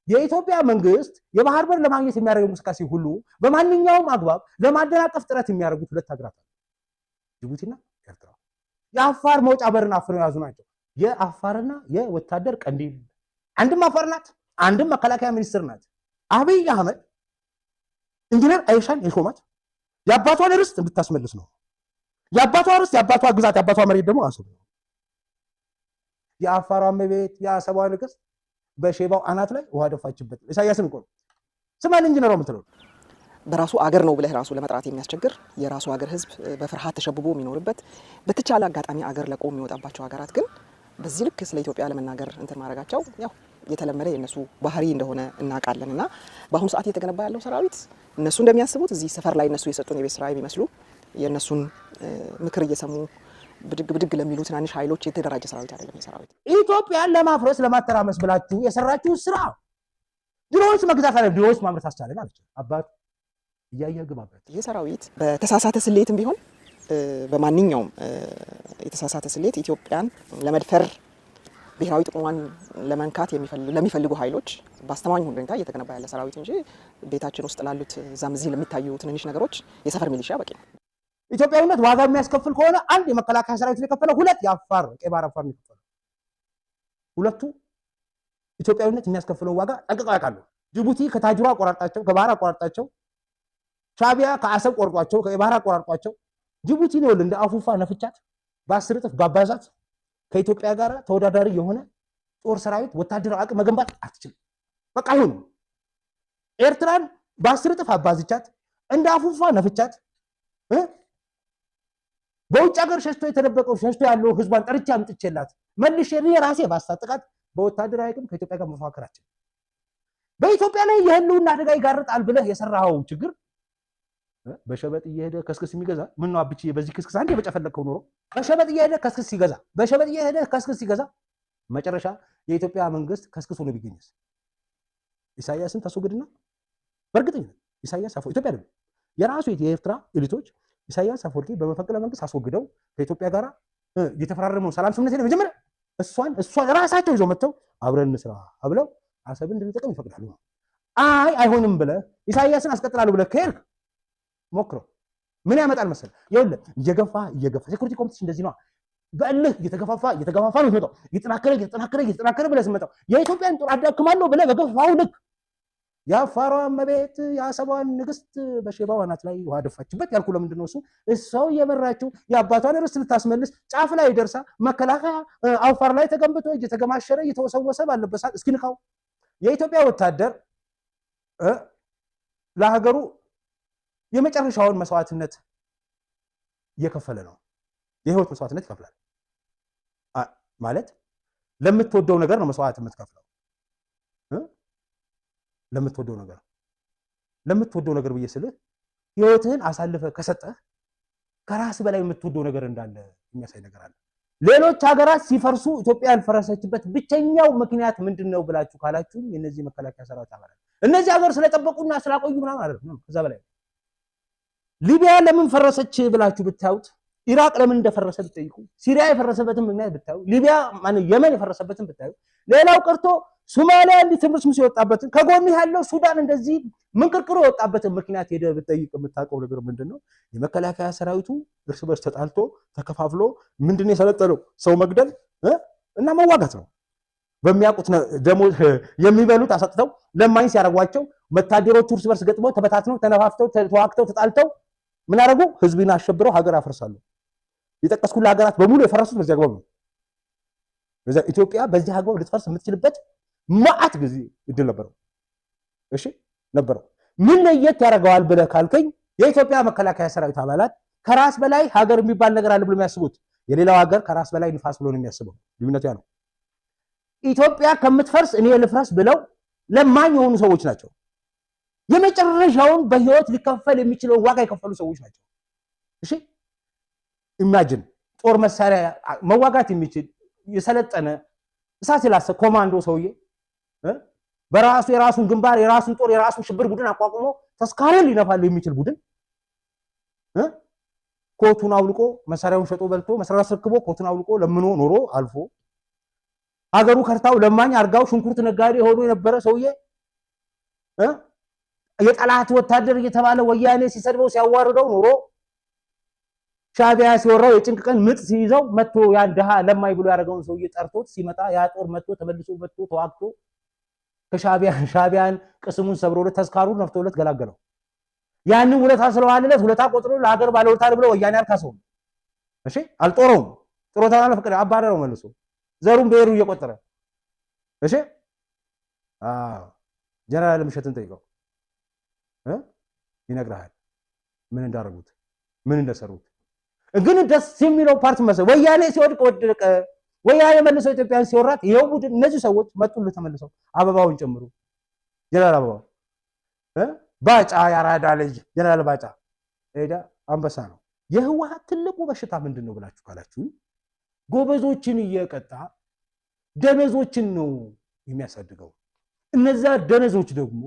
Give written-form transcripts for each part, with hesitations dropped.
የኢትዮጵያ መንግስት የባህር በር ለማግኘት የሚያደርገው እንቅስቃሴ ሁሉ በማንኛውም አግባብ ለማደናቀፍ ጥረት የሚያደርጉት ሁለት ሀገራት አሉ፣ ጅቡቲና ኤርትራ። የአፋር መውጫ በርን አፍነው የያዙ ናቸው። የአፋርና የወታደር ቀንዲል አንድም አፋር ናት፣ አንድም መከላከያ ሚኒስትር ናት። አብይ አህመድ ኢንጂነር አይሻን የሾማት የአባቷን ርስት እንድታስመልስ ነው። የአባቷ ርስት፣ የአባቷ ግዛት፣ የአባቷ መሬት ደግሞ አሰብ ነው። የአፋሯ መቤት የአሰቧ ንግስት በሼባው አናት ላይ ውሃ ደፋችበት። ኢሳያስን እኮ ስማል ኢንጂነሩ የምትለው በራሱ አገር ነው ብለህ ራሱ ለመጥራት የሚያስቸግር የራሱ አገር ህዝብ በፍርሃት ተሸብቦ የሚኖርበት በተቻለ አጋጣሚ አገር ለቆ የሚወጣባቸው ሀገራት ግን በዚህ ልክ ስለ ኢትዮጵያ ለመናገር እንትን ማድረጋቸው ያው የተለመደ የነሱ ባህሪ እንደሆነ እናውቃለንና በአሁኑ ሰዓት እየተገነባ ያለው ሰራዊት እነሱ እንደሚያስቡት እዚህ ሰፈር ላይ እነሱ የሰጡን የቤት ስራ የሚመስሉ የነሱን ምክር እየሰሙ ብድግ ለሚሉ ትናንሽ ኃይሎች የተደራጀ ሰራዊት አይደለም። የሰራዊት ኢትዮጵያን ለማፍረስ ለማተራመስ ብላችሁ የሰራችሁ ስራ ድሮስ መግዛት አለ ድሮስ ማምረት አስቻለን አለች አባት እያየ ግባበት። ይህ ሰራዊት በተሳሳተ ስሌትም ቢሆን በማንኛውም የተሳሳተ ስሌት ኢትዮጵያን ለመድፈር ብሔራዊ ጥቅሟን ለመንካት ለሚፈልጉ ኃይሎች በአስተማማኝ ሁኔታ እየተገነባ ያለ ሰራዊት እንጂ ቤታችን ውስጥ ላሉት እዛም እዚህ ለሚታዩ ትንንሽ ነገሮች የሰፈር ሚሊሻ በቂ ነው። ኢትዮጵያዊነት ዋጋ የሚያስከፍል ከሆነ አንድ የመከላከያ ሰራዊት የከፈለው፣ ሁለት የአፋር ቀይ ባህር አፋር የከፈለው፣ ሁለቱ ኢትዮጵያዊነት የሚያስከፍለው ዋጋ ጠንቅቀው ያውቃሉ። ጅቡቲ ከታጅራ አቆራርጣቸው፣ ከባህር አቆራርጣቸው፣ ሻቢያ ከአሰብ ቆርጧቸው፣ ከቀይ ባህር አቆራርጧቸው ጅቡቲ ነው እንደ አፉፋ ነፍቻት በ10 እጥፍ ባባዛት ከኢትዮጵያ ጋር ተወዳዳሪ የሆነ ጦር ሰራዊት ወታደራዊ አቅም መገንባት አትችልም። በቃ ይሁን። ኤርትራን በ10 እጥፍ አባዝቻት እንደ አፉፋ ነፍቻት በውጭ ሀገር ሸሽቶ የተደበቀው ሸሽቶ ያለው ህዝቧን ጠርቻ አምጥቼላት መልሼ ራሴ ባስታጥቃት በወታደራዊ አቅም ከኢትዮጵያ ጋር መፋከራችን በኢትዮጵያ ላይ የህልውና አደጋ ይጋርጣል ብለህ የሰራው ችግር በሸበጥ እየሄደ ከስክስ የሚገዛ ምን ነው አብጪ በዚህ ክስክስ አንዴ በጨፈለከው ኖሮ በሸበጥ እየሄደ ከስክስ ሲገዛ በሸበጥ እየሄደ ከስክስ ሲገዛ መጨረሻ የኢትዮጵያ መንግስት ከስክስ ሆኖ ቢገኝስ ኢሳያስን ታስወግድና በእርግጠኝነት ኢሳያስ አፈወርቂ ኢትዮጵያ አይደለም የራሱ የኤርትራ ኤሊቶች ኢሳያስ አፈወርቂ በመፈንቅለ መንግስት አስወግደው ከኢትዮጵያ ጋር የተፈራረመው ሰላም ስምምነት ነው መጀመሪያ እሷን ራሳቸው ይዘው መጥተው አብረን እንስራ ብለው አሰብን እንድንጠቀም ይፈቅዳሉ። አይሆንም ብለህ ኢሳያስን አስቀጥላለሁ ብለህ ከሄድክ ሞክረው ምን ያመጣል መሰለህ? ይኸውልህ እየገፋ ሴኩሪቲ ኮምፒቲሽን እንደዚህ ነው። በእልህ እየተገፋፋ ነው የሚመጣው። እየተጠናከረ ብለህ ስትመጣው የኢትዮጵያን ጦር አዳክማለሁ ብለህ በገፋው ልክ የአፋሯ መቤት የአሰቧን ንግስት በሼባው አናት ላይ ውሃ ደፋችበት ያልኩህ ለምንድን ነው? እሷው እየመራችው የአባቷን ርስት ልታስመልስ ጫፍ ላይ ደርሳ መከላከያ አፋር ላይ ተገንብቶ እየተገማሸረ እየተወሰወሰ ባለበት ሰዓት እስኪ ንካው። የኢትዮጵያ ወታደር ለሀገሩ የመጨረሻውን መስዋዕትነት እየከፈለ ነው። የህይወት መስዋዕትነት ይከፍላል ማለት ለምትወደው ነገር ነው መስዋዕት የምትከፍለው። ለምትወደው ነገር ብዬ ስልህ ህይወትህን አሳልፈ ከሰጠህ ከራስ በላይ የምትወደው ነገር እንዳለ የሚያሳይ ነገር አለ። ሌሎች ሀገራት ሲፈርሱ ኢትዮጵያ ያልፈረሰችበት ብቸኛው ምክንያት ምንድነው ብላችሁ ካላችሁ የነዚህ መከላከያ ሰራዊት አባላት እነዚህ ሀገር ስለጠበቁና ስላቆዩ ምናምን አይደለም። ከዛ በላይ ሊቢያ ለምን ፈረሰች ብላችሁ ብታዩት፣ ኢራቅ ለምን እንደፈረሰ ብትጠይቁ፣ ሲሪያ የፈረሰበትን ምክንያት ብታዩ፣ ሊቢያ የመን የፈረሰበትን ብታዩ፣ ሌላው ቀርቶ ሶማሊያ እንዲህ ትምርስምስ የወጣበትን ከጎን ያለው ሱዳን እንደዚህ ምንቅርቅሮ የወጣበትን ምክንያት ሄደህ ብትጠይቅ የምታውቀው ነገር ምንድነው? የመከላከያ ሰራዊቱ እርስ በርስ ተጣልቶ ተከፋፍሎ ምንድነው የሰለጠነው? ሰው መግደል እና መዋጋት ነው። በሚያውቁት ደሞዝ የሚበሉት አሰጥተው ለማኝ ሲያረጓቸው ወታደሮቹ እርስ በርስ ገጥመው ተበታትነው ተነፋፍተው ተዋግተው ተጣልተው ምን አደረጉ? ህዝብን አሸብረው ሀገር አፈርሳሉ። የጠቀስኩልህ ሀገራት በሙሉ የፈረሱት በዚህ አግባብ ነው። በዛ ኢትዮጵያ በዚህ አግባብ ልትፈርስ የምትችልበት ማአት ጊዜ እድል ነበረው። እሺ ነበረው። ምን ለየት ያደርገዋል ብለህ ካልከኝ የኢትዮጵያ መከላከያ ሰራዊት አባላት ከራስ በላይ ሀገር የሚባል ነገር አለ ብሎ የሚያስቡት የሌላው ሀገር ከራስ በላይ ንፋስ ብሎ ነው የሚያስበው። ልዩነቱ ያ ነው። ኢትዮጵያ ከምትፈርስ እኔ ልፍረስ ብለው ለማኝ የሆኑ ሰዎች ናቸው። የመጨረሻውን በህይወት ሊከፈል የሚችለው ዋጋ የከፈሉ ሰዎች ናቸው። እሺ ኢማጂን ጦር መሳሪያ መዋጋት የሚችል የሰለጠነ እሳት የላሰ ኮማንዶ ሰውዬ በራሱ የራሱን ግንባር የራሱን ጦር የራሱን ሽብር ቡድን አቋቁሞ ተስካሪ ሊነፋል የሚችል ቡድን ኮቱን አውልቆ መሳሪያውን ሸጦ በልቶ መሳሪያ አስረክቦ ኮቱን አውልቆ ለምኖ ኖሮ አልፎ ሀገሩ ከርታው ለማኝ አርጋው ሽንኩርት ነጋዴ ሆኖ የነበረ ሰውዬ የጠላት ወታደር እየተባለ ወያኔ ሲሰድበው ሲያዋርደው ኖሮ ሻዕቢያ ሲወራው የጭንቅ ቀን ምጥ ሲይዘው መጥቶ ያን ድሃ ለማይ ብሎ ያደረገውን ሰውዬ ጠርቶት ሲመጣ ያ ጦር መጥቶ ተመልሶ መጥቶ ተዋግቶ ከሻዕቢያን ቅስሙን ሰብሮለት ተስካሩን ነፍቶለት ገላገለው። ያንን ውለታ ስለዋለለት ውለታ ቆጥሮ ለሀገር ባለውለታ ብሎ ወያኔ አልካሰው። እሺ አልጦረውም። ጥሮታና ለፍቅር አባረረው መልሶ ዘሩን ብሔሩ እየቆጠረ። እሺ ጀነራል ምሸትን ጠይቀው ይነግራል ምን እንዳረጉት ምን እንደሰሩት። ግን ደስ የሚለው ፓርት መሰለ ወያኔ ሲወድቅ ወደቀ። ወያኔ መልሶ ኢትዮጵያን ሲወራት ይሄው ቡድን እነዚህ ሰዎች መጡልህ ተመልሰው አበባውን ጨምሩ። ጀነራል አበባው ባጫ ያራዳ ልጅ ጀነራል ባጫ ሄዳ አንበሳ ነው። የህወሓት ትልቁ በሽታ ምንድነው ብላችሁ ካላችሁ ጎበዞችን እየቀጣ ደነዞችን ነው የሚያሳድገው። እነዛ ደነዞች ደግሞ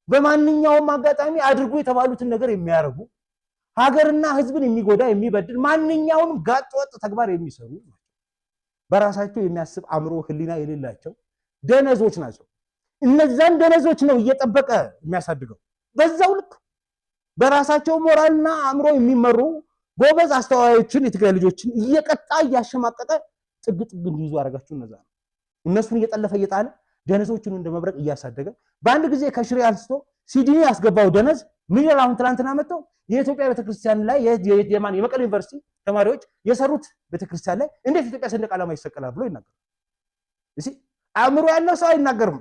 በማንኛውም አጋጣሚ አድርጎ የተባሉትን ነገር የሚያረጉ ሀገርና ህዝብን የሚጎዳ የሚበድል ማንኛውንም ጋጠወጥ ተግባር የሚሰሩ በራሳቸው የሚያስብ አእምሮ ህሊና የሌላቸው ደነዞች ናቸው። እነዛን ደነዞች ነው እየጠበቀ የሚያሳድገው። በዛው ልክ በራሳቸው ሞራልና አእምሮ የሚመሩ ጎበዝ አስተዋዮችን የትግራይ ልጆችን እየቀጣ እያሸማቀቀ ጥግ ጥግ እንዲይዙ አደረጋቸው። እነሱን እየጠለፈ እየጣለ ደነዞችን እንደመብረቅ እያሳደገ በአንድ ጊዜ ከሽሬ አንስቶ ሲዲኒ ያስገባው ደነዝ ምን ይላል? አሁን ትናንትና መጥተው የኢትዮጵያ ቤተክርስቲያን ላይ የመቀሌ ዩኒቨርሲቲ ተማሪዎች የሰሩት ቤተክርስቲያን ላይ እንዴት ኢትዮጵያ ሰንደቅ ዓላማ ይሰቀላል ብሎ ይናገራል። እሺ አእምሮ ያለው ሰው አይናገርም።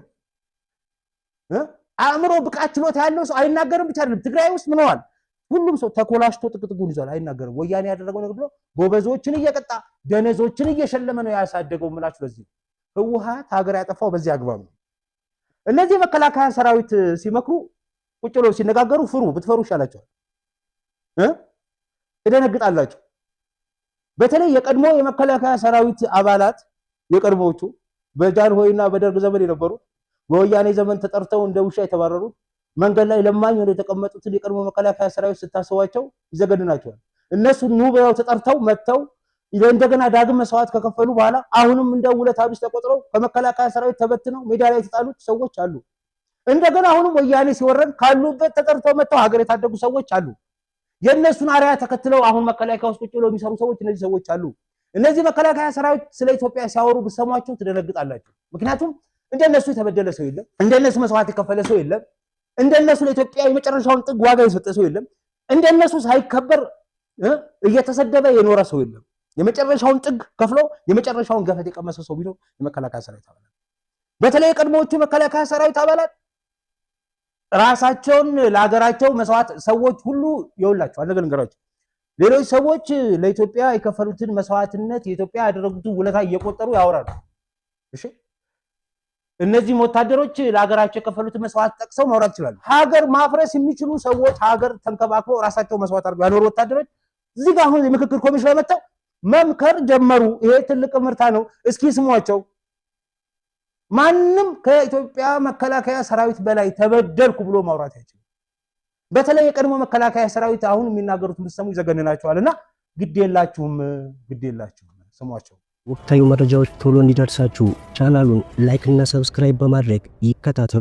አእምሮ ብቃት ችሎታ ያለው ሰው አይናገርም ብቻ አይደለም። ትግራይ ውስጥ ምን ሆኗል? ሁሉም ሰው ተኮላሽቶ ጥቅጥቁን ይዟል፣ አይናገርም። ወያኔ ያደረገው ነገር ብሎ ጎበዞችን እየቀጣ ደነዞችን እየሸለመ ነው ያሳደገው። ምላችሁ ለዚህ ህወሓት ሀገር ያጠፋው በዚህ አግባብ ነው። እነዚህ መከላከያ ሰራዊት ሲመክሩ ቁጭ ብለው ሲነጋገሩ ፍሩ፣ ብትፈሩ ይሻላችኋል። ትደነግጣላችሁ። በተለይ የቀድሞ የመከላከያ ሰራዊት አባላት የቀድሞዎቹ በጃንሆይና በደርግ ዘመን የነበሩት በወያኔ ዘመን ተጠርተው እንደ ውሻ የተባረሩት መንገድ ላይ ለማኝ ሆነው የተቀመጡትን የቀድሞ መከላከያ ሰራዊት ስታስቧቸው ይዘገድናቸዋል። እነሱ ኑ ብለው ተጠርተው መጥተው እንደገና ዳግም መስዋዕት ከከፈሉ በኋላ አሁንም እንደ ውለታ ቢስ ተቆጥረው ከመከላከያ ሰራዊት ተበትነው ሜዳ ላይ የተጣሉት ሰዎች አሉ። እንደገና አሁንም ወያኔ ሲወረድ ካሉበት ተጠርተው መጥተው ሀገር የታደጉ ሰዎች አሉ። የእነሱን አርያ ተከትለው አሁን መከላከያ ውስጥ ቁጭ ብለው የሚሰሩ ሰዎች እነዚህ ሰዎች አሉ። እነዚህ መከላከያ ሰራዊት ስለ ኢትዮጵያ ሲያወሩ ብትሰሟቸው ትደነግጣላችሁ። ምክንያቱም እንደነሱ የተበደለ ሰው የለም፣ እንደነሱ መስዋዕት የከፈለ ሰው የለም፣ እንደነሱ ለኢትዮጵያ የመጨረሻውን ጥግ ዋጋ የሰጠ ሰው የለም፣ እንደነሱ ሳይከበር እየተሰደበ የኖረ ሰው የለም። የመጨረሻውን ጥግ ከፍሎ የመጨረሻውን ገፈት የቀመሰ ሰው ቢኖር የመከላከያ ሰራዊት አባላት፣ በተለይ ቀድሞዎቹ መከላከያ ሰራዊት አባላት ራሳቸውን ለሀገራቸው መስዋዕት ሰዎች ሁሉ ይውላቸው አንገር እንገራቸው። ሌሎች ሰዎች ለኢትዮጵያ የከፈሉትን መስዋዕትነት የኢትዮጵያ ያደረጉትን ውለታ እየቆጠሩ ያወራሉ። እሺ እነዚህ ወታደሮች ለሀገራቸው የከፈሉትን መስዋዕት ጠቅሰው ማውራት ይችላሉ። ሀገር ማፍረስ የሚችሉ ሰዎች ሀገር ተንከባክበው ራሳቸው መስዋዕት አድርገው ያኖሩ ወታደሮች እዚህ ጋር አሁን የምክክር ኮሚሽን ላይ መጥተው መምከር ጀመሩ። ይሄ ትልቅ ምርታ ነው። እስኪ ስሟቸው። ማንም ከኢትዮጵያ መከላከያ ሰራዊት በላይ ተበደልኩ ብሎ ማውራት አይችልም። በተለይ የቀድሞ መከላከያ ሰራዊት አሁን የሚናገሩት ምሰሙ ይዘገንናቸዋልና ግዴላችሁም ስሟቸው። ወቅታዊ መረጃዎች ቶሎ እንዲደርሳችሁ ቻናሉን ላይክ እና ሰብስክራይብ በማድረግ ይከታተሉ።